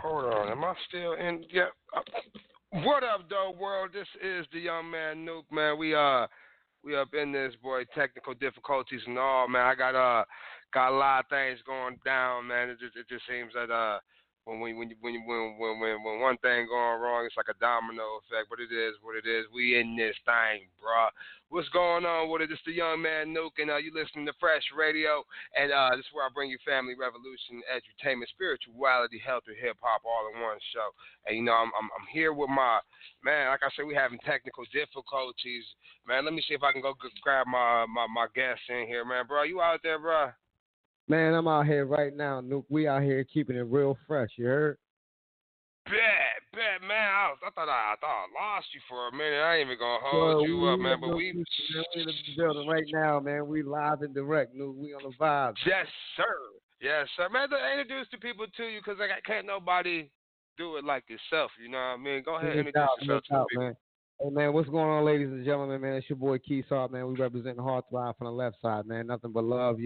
Hold on, am I still in? Yeah. What up, though, world? This is the young man Nuke, man. We up in this, boy. Technical difficulties and all, man. I got a lot of things going down, man. It just seems that when one thing going wrong, it's like a domino effect. But it is what it is. We in this thing, bruh. What's going on with it? It's the young man Nuke, and you listening to FRESHH Radio, and this is where I bring you family, revolution, edutainment, spirituality, health, and hip hop all in one show. And you know, I'm here with my man. Like I said, we having technical difficulties, man. Let me see if I can go grab my guests in here, man. Bro, you out there, bro? Man, I'm out here right now, Nuke. We out here keeping it real fresh. You heard? Bet, man. I thought I lost you for a minute. I ain't even gonna hold you up, man. But we in the building right now, man. We live and direct, Nuke. We on the vibe. Yes, sir. Man, introduce the people to you, because can't nobody do it like yourself. You know what I mean? Go ahead, and introduce yourself to the people. Man. Hey, man, what's going on, ladies and gentlemen, man? It's your boy Quis Hart, man. We represent the Heart Thrive from the left side, man. Nothing but love,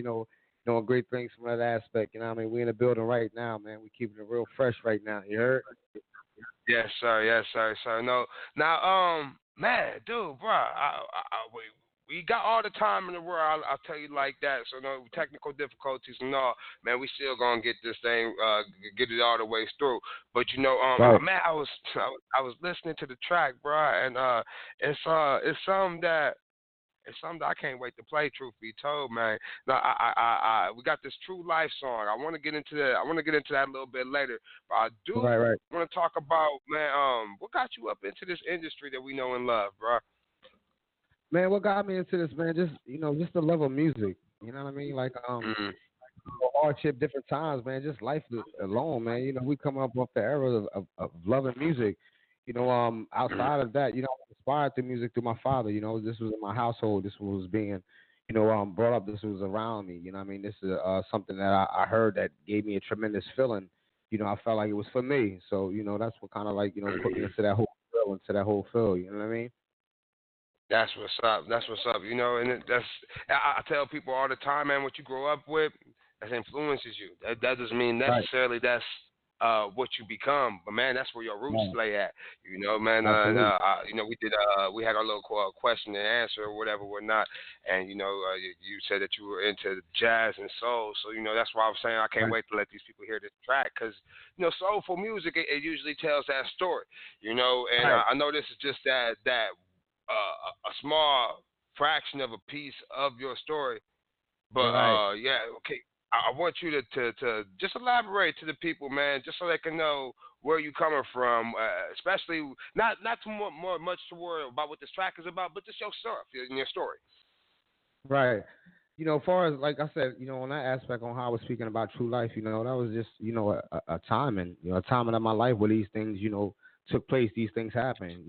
doing great things from that aspect. You know what I mean? We in the building right now, man. We keeping it real fresh right now. You heard? Yes, sir. No, now, man, dude, bro, we got all the time in the world. I'll tell you like that. So no technical difficulties and all, man. We still gonna get this thing, get it all the way through. But right. man, I was listening to the track, bro, and it's something that. It's something I can't wait to play. Truth be told, man. Now, we got this True Life song. I want to get into that. A little bit later. But I do right. want to talk about, man. What got you up into this industry that we know and love, bro? Man, what got me into this, man? Just the love of music. You know what I mean? Like hardship, different times, man. Just life alone, man. We come up off the era of loving music. Outside of that, I was inspired through music through my father. This was in my household. This was being, brought up. This was around me. You know what I mean? This is something that I heard that gave me a tremendous feeling. I felt like it was for me. So, that's what kind of like, put me into that whole feel. You know what I mean? That's what's up. And I tell people all the time, man, what you grow up with, that influences you. That doesn't mean necessarily that's what you become, but man, that's where your roots lay at. Man. We had our little question and answer or whatnot, and you said that you were into jazz and soul, so that's why I'm saying I can't wait to let these people hear this track, because soulful music it usually tells that story, and I know this is just that a small fraction of a piece of your story, but okay. I want you to just elaborate to the people, man, just so they can know where you coming from, especially not too much to worry about what this track is about, but just your story. Right. As far as, like I said, on that aspect on how I was speaking about True Life, that was just, a timing, a timing of my life where these things, took place, these things happened,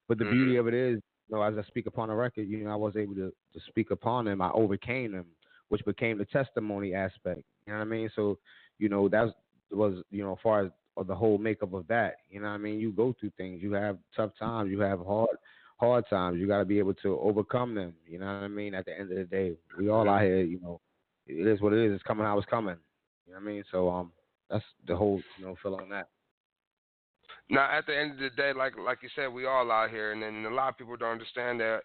but the beauty of it is, as I speak upon the record, I was able to speak upon them. I overcame them, which became the testimony aspect. You know what I mean? So, that was, as far as the whole makeup of that. You know what I mean? You go through things. You have tough times. You have hard times. You got to be able to overcome them. You know what I mean? At the end of the day, we all out here, it is what it is. It's coming how it's coming. You know what I mean? So, that's the whole, feel on that. Now, at the end of the day, like you said, we all out here, and then a lot of people don't understand that,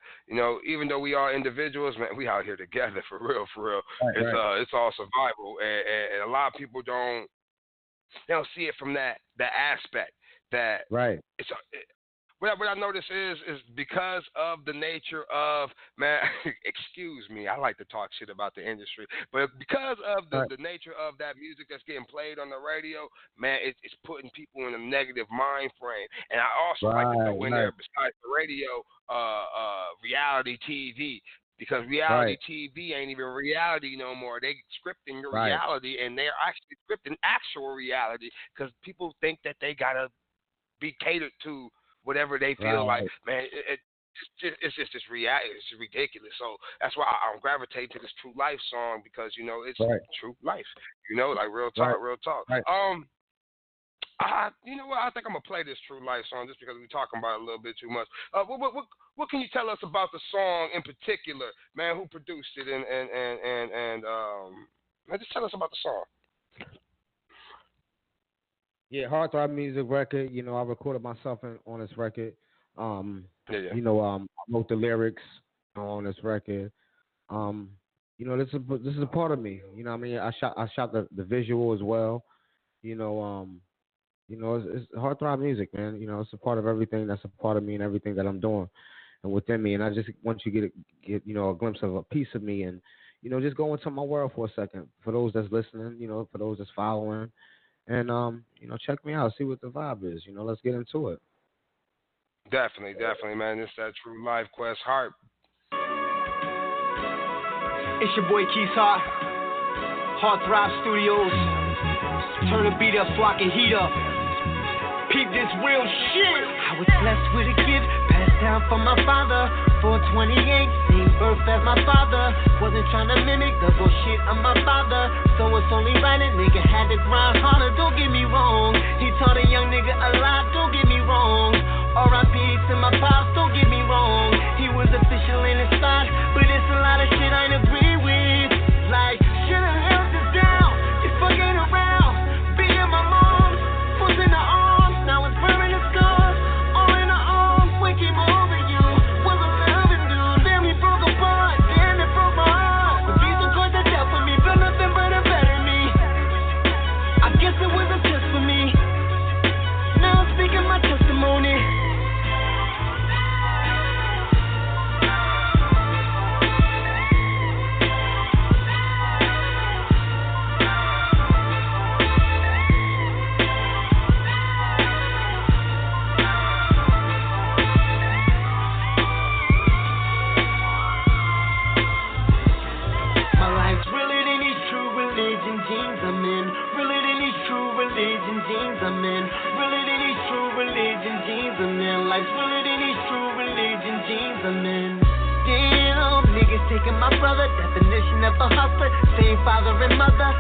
even though we are individuals, man, we out here together for real. Right. It's all survival, and a lot of people don't see it from that aspect. That right. What I notice is because of the nature of, man, excuse me, I like to talk shit about the industry, but because of the nature of that music that's getting played on the radio, man, it's putting people in a negative mind frame. And I also like to throw in there, besides the radio, reality TV. Because reality TV ain't even reality no more. They scripting your reality, and they're actually scripting actual reality, because people think that they gotta be catered to whatever they feel like. Man, it's just this reality. It's ridiculous. So that's why I'm gravitating to this True Life song, because it's true life. Like real talk. Right. You know what? I think I'm gonna play this True Life song just because we're talking about it a little bit too much. What can you tell us about the song in particular, man? Who produced it and man, just tell us about the song. Yeah, Heartthrob Music record. You know, I recorded myself on this record. Yeah. You know, I wrote the lyrics on this record. You know, this is a part of me. You know what I mean? I shot the visual as well. You know, it's Heartthrob Music, man. You know, it's a part of everything that's a part of me and everything that I'm doing and within me. And I just want you to get you know, a glimpse of a piece of me and, you know, just go into my world for a second. For those that's listening, you know, for those that's following. And, you know, check me out, see what the vibe is. You know, let's get into it. Definitely, man. It's that true life, Quis Hart. It's your boy Quis Hart, Heartthrob Studios. Turn the beat up so I can heat up. Peep this real shit. I was blessed with a gift passed down from my father. 428, same birth as my father. Wasn't trying to mimic the bullshit of my father. So it's only right a nigga had to grind harder. Don't get me wrong. He taught a young nigga a lot. Don't get me wrong. R.I.P. to my pops. Don't get me wrong. He was official in his spot, but it's a lot of shit I ain't agree with. Like, should've held this down. You're fucking around. Being my mom. Was in the arms. Now it's burning the scars. All in the arms. When came over you. Was a loving dude. Damn, he broke apart. Damn, it broke my heart. But these are cards that dealt for me. Built nothing but a better me. I guess it was a test for me. Now I'm speaking my testimony. Life's realer than these true religion jeans I'm in. Damn, niggas taking my brother, definition of a hustler, same father and mother.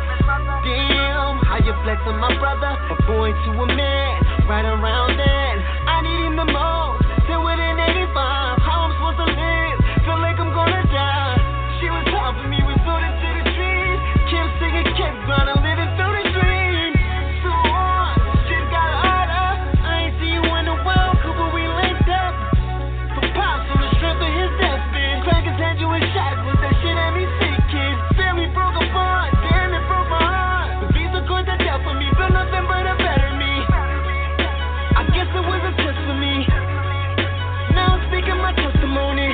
Damn, how you flex on my brother, a boy to a man, right around then. I need him the most, still within 85, how I'm supposed to live, feel like I'm gonna die. She was hard for me, we built into the trees, kept singing, kept grinding, living through the dream. So hard, shit got harder, I ain't see you in the world. Pops on the strength of his deathbed. Crack his head, you in shackles. That shit had me sick, kid. Family broke apart. Damn, it broke my heart. The visa coins that dealt for me. Built nothing but a better me. I guess it was a test for me. Now I'm speaking my testimony.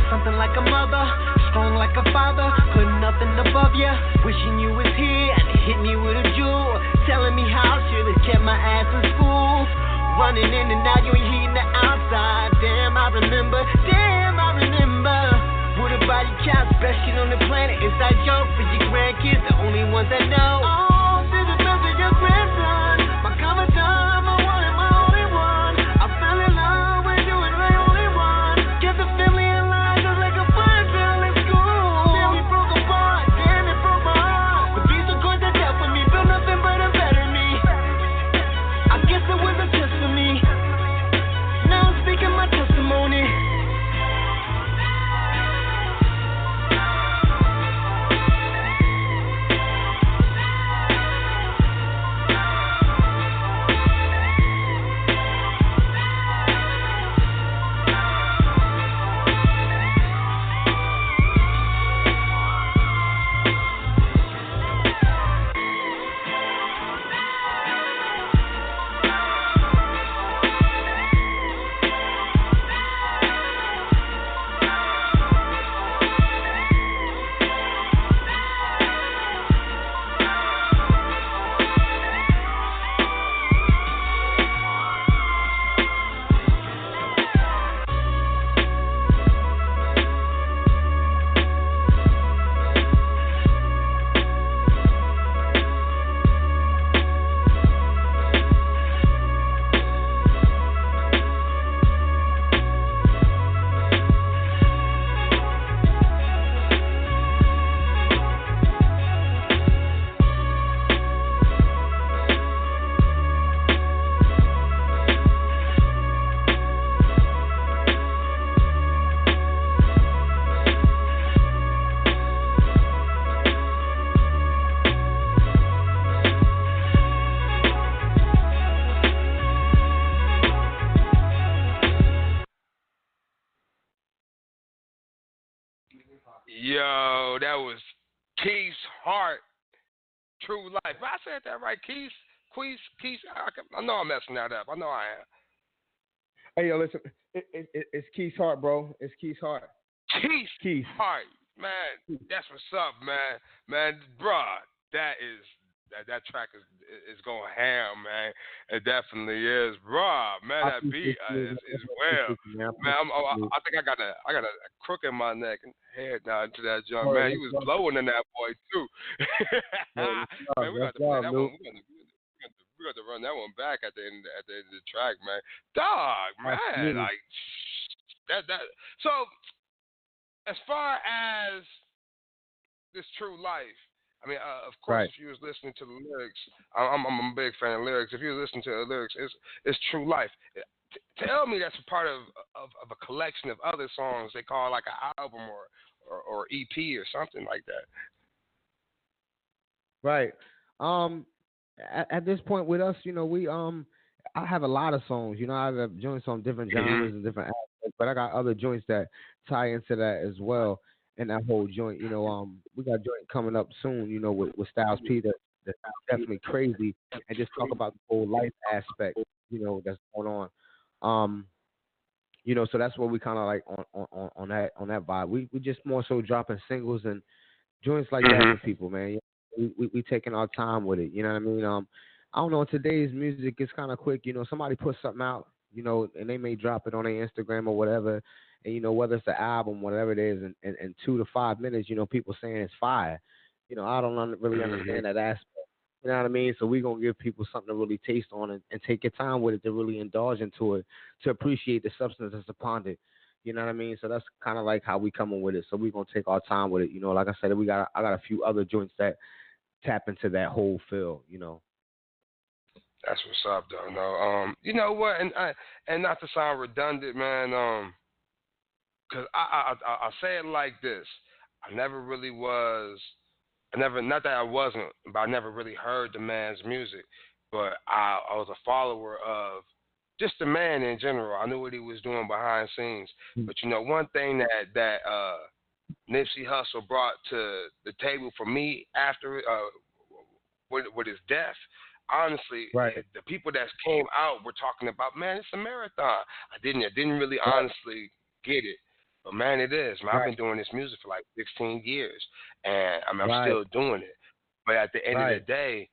Something like a mother, strong like a father, put nothing above ya. Wishing you was here and hit me with a jewel, telling me how I should've kept my ass in school. Running in and out, you ain't heating the outside. Damn, I remember. What about you cows? Best shit on the planet. Inside joke for your grandkids, the only ones that know. Oh, this is best for your grandson. My commandant, my one and my only one. I fell in love with you and my only one. Get the family alive just like a fire drill in school. Damn, we broke apart. Damn, it broke my heart. But these are cards that dealt for me. Built nothing but a better me. I guess it was a test for me. Now I'm speaking my testimony. Yo, that was Quis Hart, True Life. I said that right, Quis. I know I'm messing that up. I know I am. Hey, yo, listen, it's Quis Hart, bro. It's Quis Hart. Quis Hart, man. That's what's up, man. Bruh, that track is going ham, man. It definitely is, bruh. Man, that beat is well, man. I think I got a crook in my neck and head now to that jump, man. He was blowing in that boy too. Man, we got to play that one. We got to run that one back at the end of the track, man. Dog, man, like that. So, as far as this True Life, I mean, of course, if you was listening to the lyrics, I'm a big fan of lyrics. If you was listening to the lyrics, it's True Life. Tell me that's a part of a collection of other songs they call like an album or EP or something like that. Right. At this point with us, we I have a lot of songs. I have joints on different genres and different aspects, but I got other joints that tie into that as well. And that whole joint, we got a joint coming up soon, with Styles P that's definitely crazy, and just talk about the whole life aspect, that's going on. So that's what we kind of like on that vibe. We just more so dropping singles and joints like that for people, man. We taking our time with it. You know what I mean? I don't know. Today's music is kind of quick. Somebody puts something out, and they may drop it on their Instagram or whatever. And, whether it's an album, whatever it is, in 2 to 5 minutes, people saying it's fire. I don't really understand that aspect. You know what I mean? So we're going to give people something to really taste on and take your time with it to really indulge into it, to appreciate the substance that's upon it. You know what I mean? So that's kind of like how we coming with it. So we're going to take our time with it. Like I said, I got a few other joints that tap into that whole feel, That's what's up, though. No, you know what? And not to sound redundant, man, because I say it like this. I never really was. Not that I wasn't, but I never really heard the man's music. But I was a follower of just the man in general. I knew what he was doing behind scenes. But one thing that Nipsey Hussle brought to the table for me after with his death, honestly, the people that came out were talking about, man, it's a marathon. I didn't really honestly get it. But man, it is. Man, I've been doing this music for like 16 years, and I'm still doing it. But at the end of the day,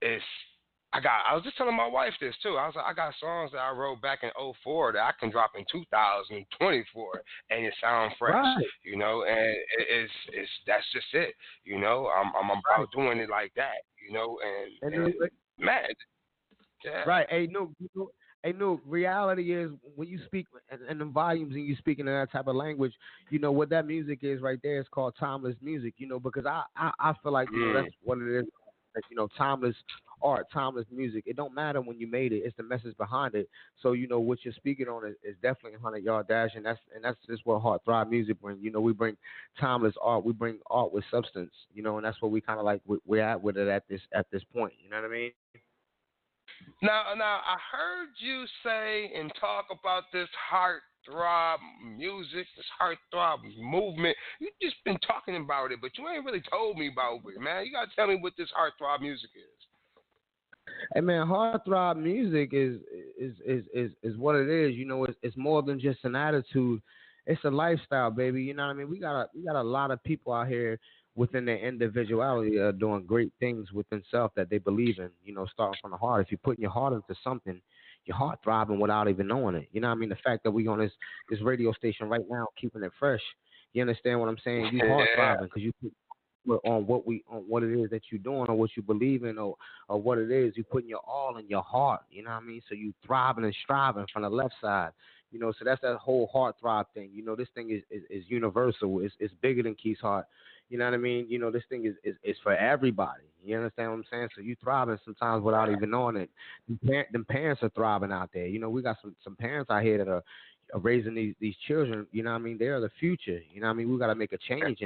I was just telling my wife this too. I was like, I got songs that I wrote back in 2004 that I can drop in 2024, and it sound fresh, and it's that's just it, I'm about doing it like that, and man, yeah. Right. Hey, no, reality is when you speak in the volumes and you speaking in that type of language, what that music is right there is called timeless music, because I feel like, that's what it is, timeless art, timeless music. It don't matter when you made it, it's the message behind it. So, what you're speaking on is definitely a 100-yard dash, and that's just what Heartthrob Music brings. We bring timeless art, we bring art with substance, and that's what we kind of like, we're at with it at this point, you know what I mean? Now, I heard you say and talk about this heartthrob music, this heartthrob movement. You just been talking about it, but you ain't really told me about it, man. You gotta tell me what this heartthrob music is. Hey, man, heartthrob music is what it is. It's more than just an attitude. It's a lifestyle, baby. You know what I mean? We got a lot of people out here within their individuality are doing great things within self that they believe in, starting from the heart. If you're putting your heart into something, your heart throbbing without even knowing it. You know what I mean? The fact that we on this radio station right now, keeping it fresh, you understand what I'm saying? You heart throbbing because you put on what it is that you're doing or what you believe in or what it is. You're putting your all in your heart, you know what I mean? So you thriving and striving from the left side. So that's that whole heart throb thing. This thing is universal. It's bigger than Quis Hart. You know what I mean? This thing is for everybody. You understand what I'm saying? So you thriving sometimes without even knowing it. Them parents are thriving out there. We got some parents out here that are raising these children. You know what I mean? They are the future. You know what I mean? We got to make a change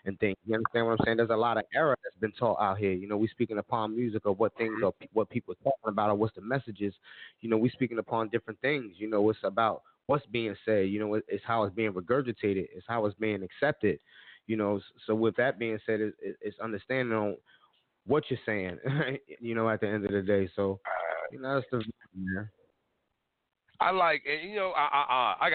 and things. You understand what I'm saying? There's a lot of error that's been taught out here. We speaking upon music of what things or what people are talking about or what's the messages. We speaking upon different things. It's about what's being said. It's how it's being regurgitated. It's how it's being accepted. You know, so with that being said, it's understanding on what you're saying. You know, at the end of the day, so you know that's the yeah. I like, and you know, I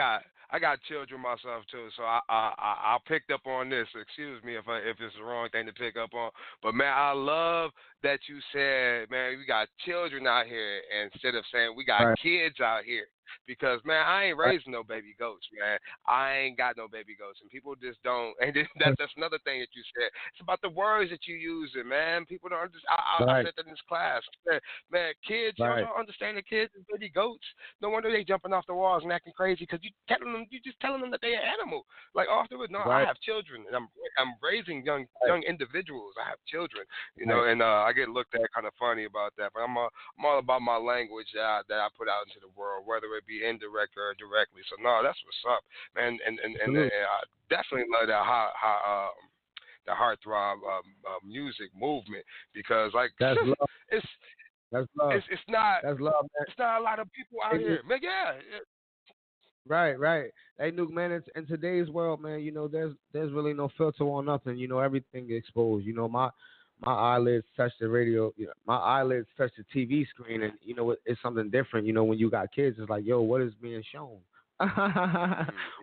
got children myself too, so I picked up on this. Excuse me if it's the wrong thing to pick up on, but man, I love that you said, man, we got children out here instead of saying we got kids out here. Because man, I ain't raising no baby goats, man. I ain't got no baby goats, and people just don't. And that's another thing that you said. It's about the words that you use, it man. People don't understand. I said that in this class. Man, kids, y'all don't understand the kids as baby goats. No wonder they jumping off the walls and acting crazy because you just telling them that they're an animal. Like afterwards, no, I have children, and I'm raising young individuals. I have children, you know, and I get looked at kind of funny about that. But I'm all about my language that I put out into the world, whether it be indirect or directly. So no, that's what's up, man. And I definitely love that how the heartthrob music movement, because like that's love. That's love. It's not that's love, man. It's not a lot of people out here, man. Yeah. Right. Hey, Nuke, man, in today's world, man, you know, there's really no filter on nothing. You know, everything exposed. You know, my eyelids touch the radio. You know, my eyelids touch the TV screen, and you know, it's something different. You know, when you got kids, it's like, yo, what is being shown?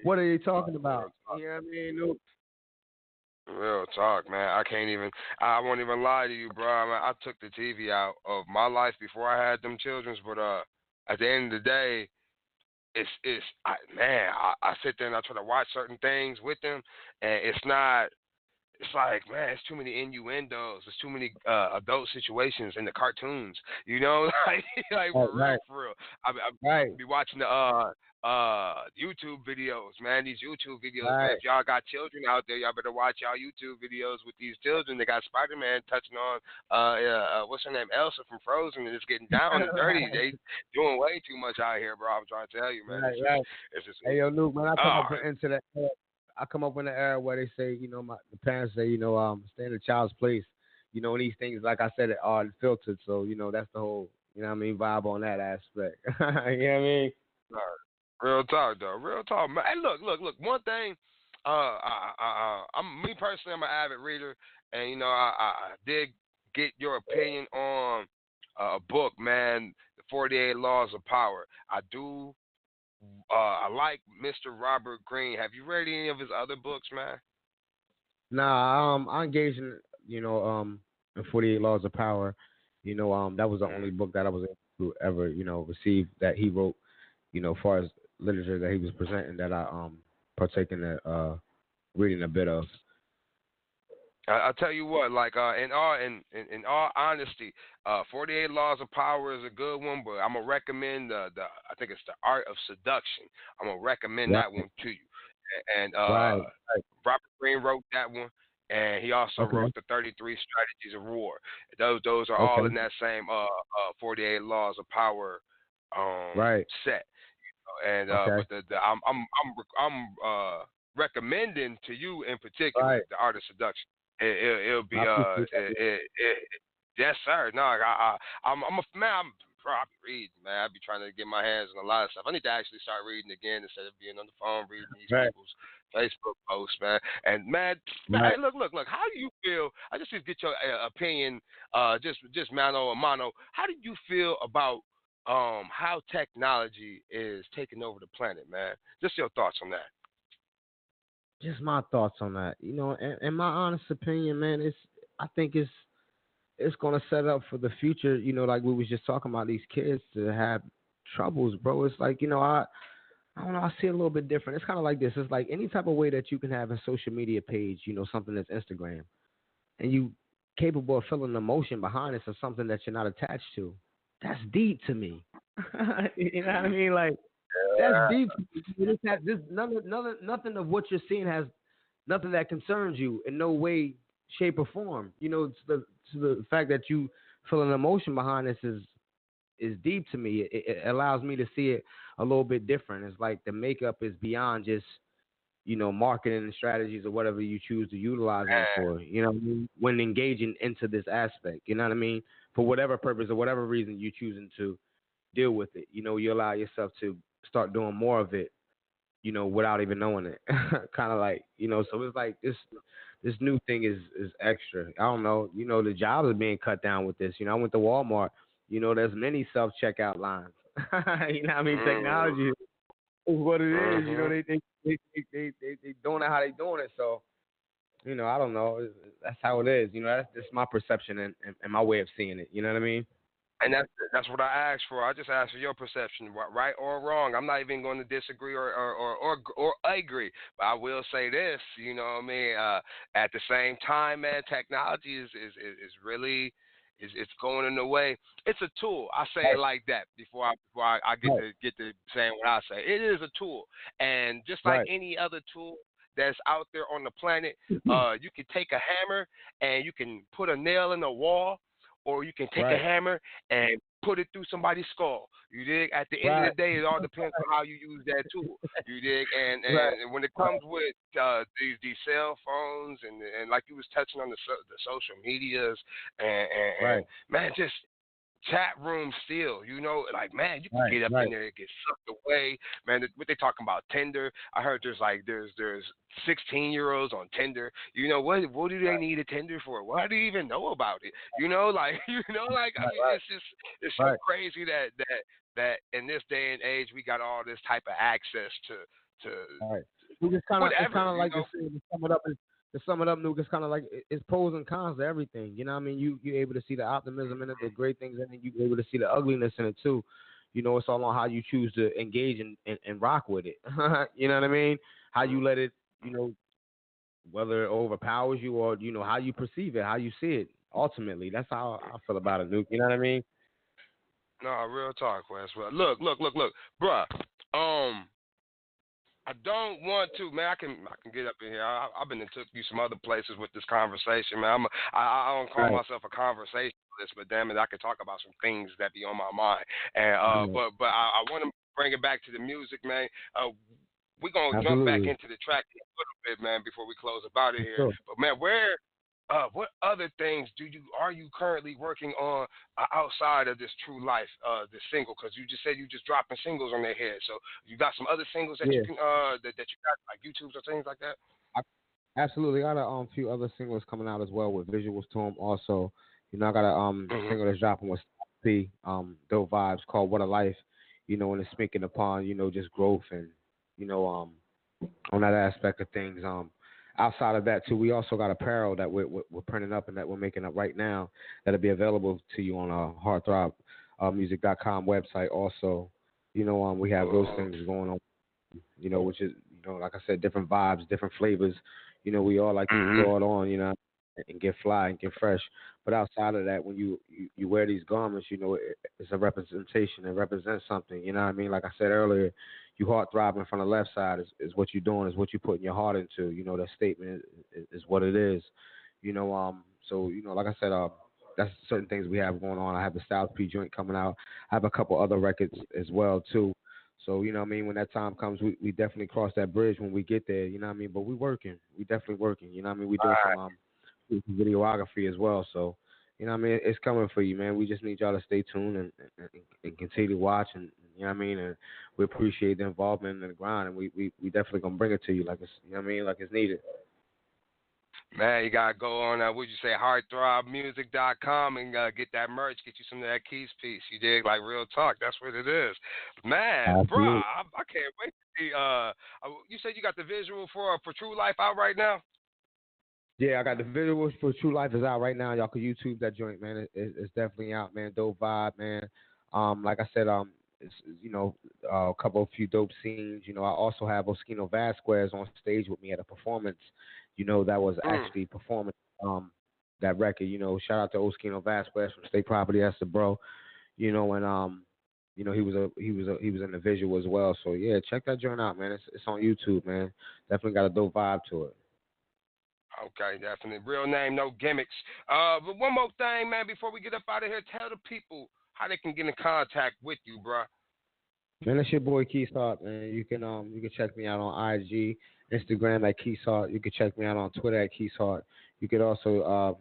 What are they talking about? You know what I mean, Nuke? Real talk, man. I won't even lie to you, bro. I took the TV out of my life before I had them children, but at the end of the day, I sit there and I try to watch certain things with them, and it's like, man, it's too many innuendos. There's too many adult situations in the cartoons. You know, like for real. I be watching the YouTube videos, man. These YouTube videos, man. If y'all got children out there, y'all better watch y'all YouTube videos with these children. They got Spider-Man touching on what's her name, Elsa from Frozen, and it's getting down and dirty. They doing way too much out here, bro. I'm trying to tell you, man. It's just, hey, yo, Luke, man, I come up in the era where they say, you know, the parents say, you know, stay in the child's place. You know, and these things, like I said, are filtered. So, you know, that's the whole, you know what I mean, vibe on that aspect. You know what I mean? Real talk, though. Real talk, man. Hey, look. One thing, me personally, I'm an avid reader, and you know, I did get your opinion on a book, man, The 48 Laws of Power. I like Mr. Robert Greene. Have you read any of his other books, man? Nah, I engaged in, you know, in 48 Laws of Power. You know, that was the only book that I was able to ever, you know, receive that he wrote, you know, as far as literature that he was presenting that I partake in reading a bit of. I'll tell you what, like in all honesty, 48 Laws of Power is a good one, but I'm gonna recommend the I think it's The Art of Seduction. I'm gonna recommend that one to you. And Robert Greene wrote that one, and he also wrote the 33 Strategies of War. Those are all in that same 48 Laws of Power set. And but I'm recommending to you in particular The Art of Seduction. It'll be yes sir. No, I'm a man. I'm probably reading, man. I be trying to get my hands on a lot of stuff. I need to actually start reading again instead of being on the phone reading these people's Facebook posts, man. And man, hey, look. How do you feel? I just need to get your opinion, just mano a mano. How do you feel about how technology is taking over the planet, man? Just your thoughts on that. Just my thoughts on that. You know, in my honest opinion, man, I think it's gonna set up for the future. You know, like we was just talking about, these kids to have troubles, bro. It's like, you know, I don't know. I see it a little bit different. It's kind of like this. It's like any type of way that you can have a social media page. You know, something that's Instagram, and you capable of feeling the emotion behind it, or something that you're not attached to. That's deep to me. You know what I mean? Like, that's deep. Nothing of what you're seeing has nothing that concerns you in no way, shape, or form. You know, to the fact that you feel an emotion behind this is deep to me. It allows me to see it a little bit different. It's like the makeup is beyond just, you know, marketing and strategies or whatever you choose to utilize it for. You know, when engaging into this aspect, you know what I mean? For whatever purpose or whatever reason you're choosing to deal with it, you know, you allow yourself to start doing more of it without even knowing it. Kind of like, so it's like this new thing is extra. I don't know, the jobs are being cut down with this. I went to Walmart. There's many self checkout lines. Technology is what it is. They doing it how they doing it. So I don't know. That's how it is. That's just my perception and my way of seeing it. You know what I mean? And that's what I asked for. I just asked for your perception, right or wrong. I'm not even going to disagree or agree. But I will say this, at the same time, man, technology is really it's going in the way. It's a tool. I say it like that before I get to saying what I say. It is a tool, and just like any other tool that's out there on the planet, you can take a hammer and you can put a nail in the wall. Or you can take a hammer and put it through somebody's skull. You dig? At the end of the day, it all depends on how you use that tool. You dig? And when it comes with these cell phones and like you was touching on the social medias and man, just chat room still, like, man, you can get up in there and get sucked away, man. What they talking about, Tinder? I heard there's 16-year-olds on Tinder. What do they need a Tinder for? Why do you even know about it? I mean, it's so crazy that in this day and age we got all this type of access to We just kind of like to sum it up, Nuke, it's kind of like it's pros and cons to everything. You know what I mean? You're able to see the optimism in it, the great things in it. You're able to see the ugliness in it, too. It's all on how you choose to engage and rock with it. You know what I mean? How you let it, whether it overpowers you or, how you perceive it, how you see it. Ultimately, that's how I feel about it, Nuke. You know what I mean? No, real talk, Wes. Well, look, bruh. I don't want to, man. I can get up in here. I've been and took you some other places with this conversation, man. I don't call myself a conversationalist, but damn it, I can talk about some things that be on my mind. And but I want to bring it back to the music, man. We're gonna jump back into the track a little bit, man, before we close up out of here. Sure. But man, what other things are you currently working on outside of this True Life, this single? Because you just said you just dropping singles on their head. So you got some other singles that you can that you got like YouTubes or things like that? Absolutely, I got a few other singles coming out as well with visuals to them. Also, I got a single that's dropping with P, Dope Vibes, called What a Life. And it's speaking upon just growth and on that aspect of things. Outside of that, too, we also got apparel that we're printing up and that we're making up right now that'll be available to you on our heartthrobmusic.com website. Also, we have those things going on, which is, like I said, different vibes, different flavors. We all like to throw it on, and get fly and get fresh. But outside of that, when you wear these garments, it's a representation. It represents something. You know what I mean? Like I said earlier, you heart throbbing from the left side is what you're doing, is what you're putting your heart into. That statement is what it is. So, like I said, that's certain things we have going on. I have the Styles P joint coming out. I have a couple other records as well, too. So, when that time comes, we definitely cross that bridge when we get there, But we working. We definitely working, We doing some videography as well. So, it's coming for you, man. We just need y'all to stay tuned and continue to watch, and and we appreciate the involvement in the grind, and we definitely gonna bring it to you like it's like it's needed. Man, you gotta go on what'd you say, heartthrobmusic.com and get that merch, get you some of that Quis piece. You dig? Like real talk. That's what it is. Man, bro, I can't wait to see you said you got the visual for True Life out right now? Yeah, I got the visuals for True Life is out right now. Y'all can YouTube that joint, man. It's definitely out, man. Dope vibe, man. Like I said, it's, a few dope scenes. I also have Oskino Vasquez on stage with me at a performance. That was actually performing that record. Shout out to Oskino Vasquez from State Property. That's the bro. And he was in the visual as well. So yeah, check that joint out, man. It's on YouTube, man. Definitely got a dope vibe to it. Okay, definitely. Real name, no gimmicks. But one more thing, man, before we get up out of here, tell the people how they can get in contact with you, bro. Man, that's your boy Quis Hart, man. You can check me out on IG, Instagram at Quis Hart. You can check me out on Twitter at Quis Hart. You could also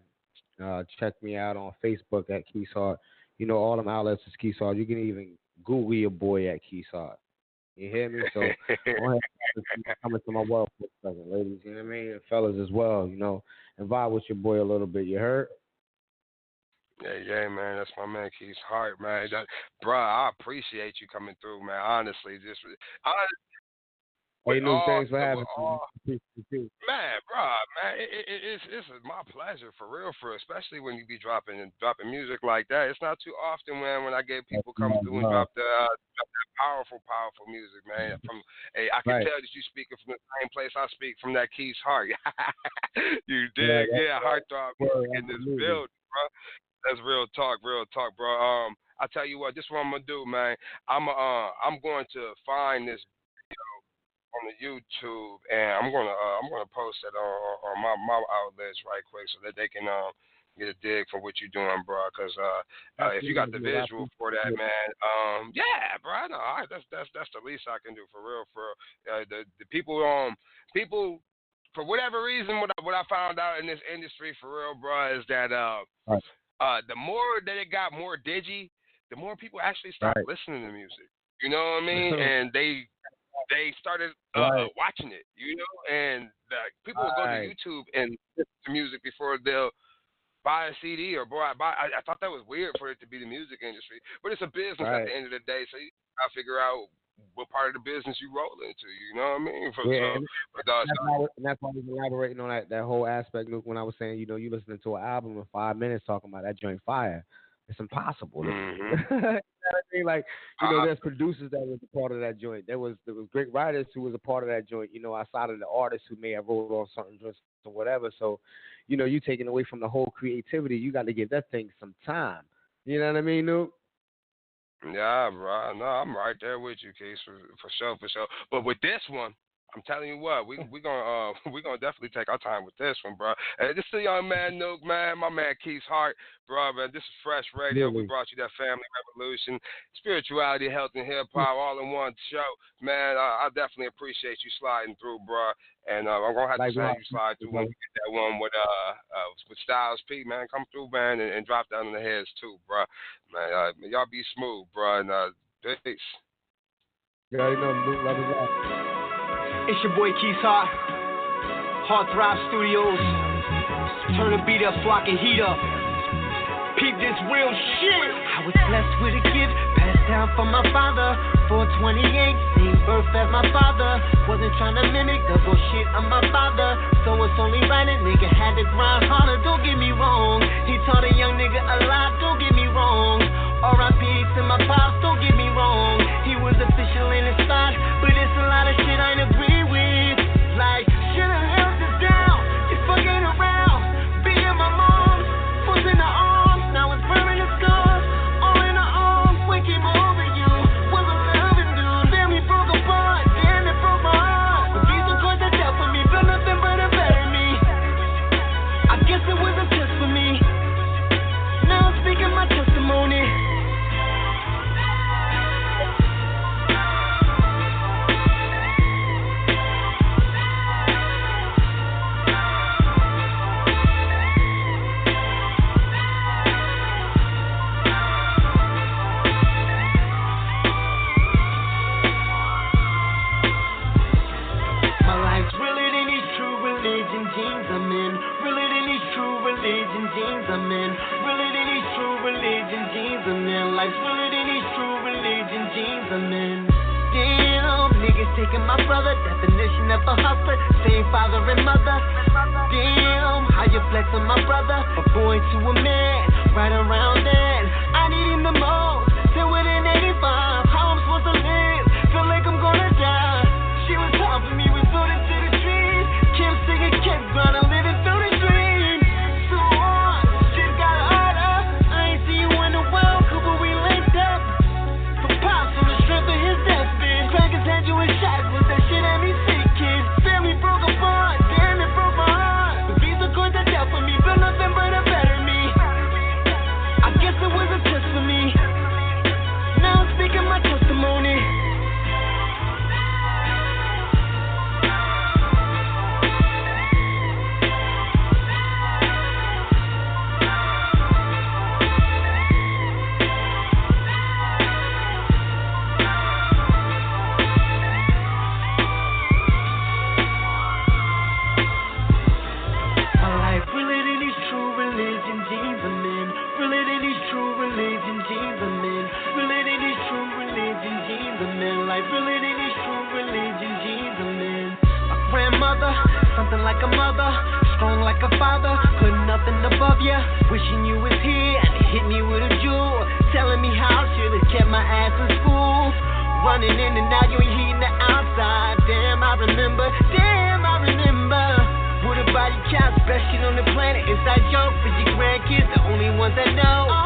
check me out on Facebook at Quis Hart. All them outlets is Quis Hart. You can even Google your boy at Quis Hart. You hear me? So I'm coming to my world for a second, ladies. You know what I mean? And fellas as well. You know, and vibe with your boy a little bit. You heard? Yeah, man. That's my man, Quis Hart, man. Bruh, I appreciate you coming through, man. Honestly, Hey, Luke, thanks for having me. Man, bro, man, it's my pleasure for real, especially when you be dropping music like that. It's not too often, man, when I get people come through and drop that powerful music, man. I can tell that you speaking from the same place I speak from, that Quis Hart. You dig? Yeah, heartthrob in this building, bro. That's real talk, bro. I tell you what, this is what I'm gonna do, man. I'm going to find this on the YouTube, and I'm gonna post it on my outlets right quick so that they can get a dig for what you're doing, bro. Because if you got the visual for that, man, yeah, bro. No, that's the least I can do for real. The people for whatever reason, what I found out in this industry for real, bro, is that the more that it got more digi, the more people actually started listening to music. You know what I mean? And they started watching it, you know, and people will go to YouTube and listen to music before they'll buy a CD or buy. I thought that was weird for it to be the music industry, but it's a business at the end of the day, so you gotta figure out what part of the business you roll into. You know what I mean? That's why I was elaborating on that whole aspect, Luke, when I was saying, you know, you listening to an album in 5 minutes talking about that joint fire. It's impossible. Mm-hmm. You know what I mean? Like, you know, there's producers that was a part of that joint. There was great writers who was a part of that joint, you know, outside of the artists who may have wrote on certain joints or whatever. So, you know, you taking away from the whole creativity, you got to give that thing some time. You know what I mean, Luke? Yeah, bro. No, I'm right there with you, Case, for sure. But with this one, I'm telling you what, we're gonna definitely take our time with this one, bro. Hey, this is young man Nuke, man, my man Quis Hart, bro, man. This is Fresh Radio. We brought you that family revolution, spirituality, health, and hip hop all in one show, man. I definitely appreciate you sliding through, bro. And I'm gonna have to say you slide through when we get that one with Styles P, man. Come through, man, and drop down on the heads too, bro. Man, y'all be smooth, bro. And peace. You already know, Luke, love is out. It's your boy Quis Hart, Heartthrob Studios. Turn the beat up so I can heat up. Peep this real shit. I was blessed with a gift passed down from my father. 428, same birth as my father. Wasn't trying to mimic the bullshit of my father. So it's only right a nigga had to grind harder. Don't get me wrong. He taught a young nigga a lot. Don't get me wrong. R.I.P. to my pops. Don't get me wrong. He was official in his spot, but it's a lot of shit I ain't agree with. Like, should've held this down. You fucking around. Being my mom. Was in the arms. Now it's burning the scars. All in the arms. When came over you. Was a loving dude. Family broke apart. Damn, it broke my heart. But these are toys that dealt for me. Built nothing but a better me. I guess it was a test for me. Now I'm speaking my testimony. Life's realer than these true religion jeans I'm in. Damn, niggas taking my brother, definition of a hustler, same father and mother. Damn, how you flex on my brother, a boy to a man, right around then. I need him the most, till within 85, how I'm supposed to live, feel like I'm gonna die. She was hard for me, resorted to the trees, kept singing, kept grinding, living through the dream. So on, shit got harder, I ain't see you in the world. Had you in shackles, that shit had me sick, kid. Family broke apart, damn it broke my heart. The visa coins that dealt for me, built nothing but a better me. I guess it was a test for me. realer than these true religion jeans I'm in. My grandmother, something like a mother, strong like a father, put nothing above ya. Wishing you was here and hit me with a jewel, telling me how I should've kept my ass in school. Running in and out, you ain't heating the outside. Damn, I remember. What about your child, best shit on the planet? Inside joke for your grandkids, the only ones that know.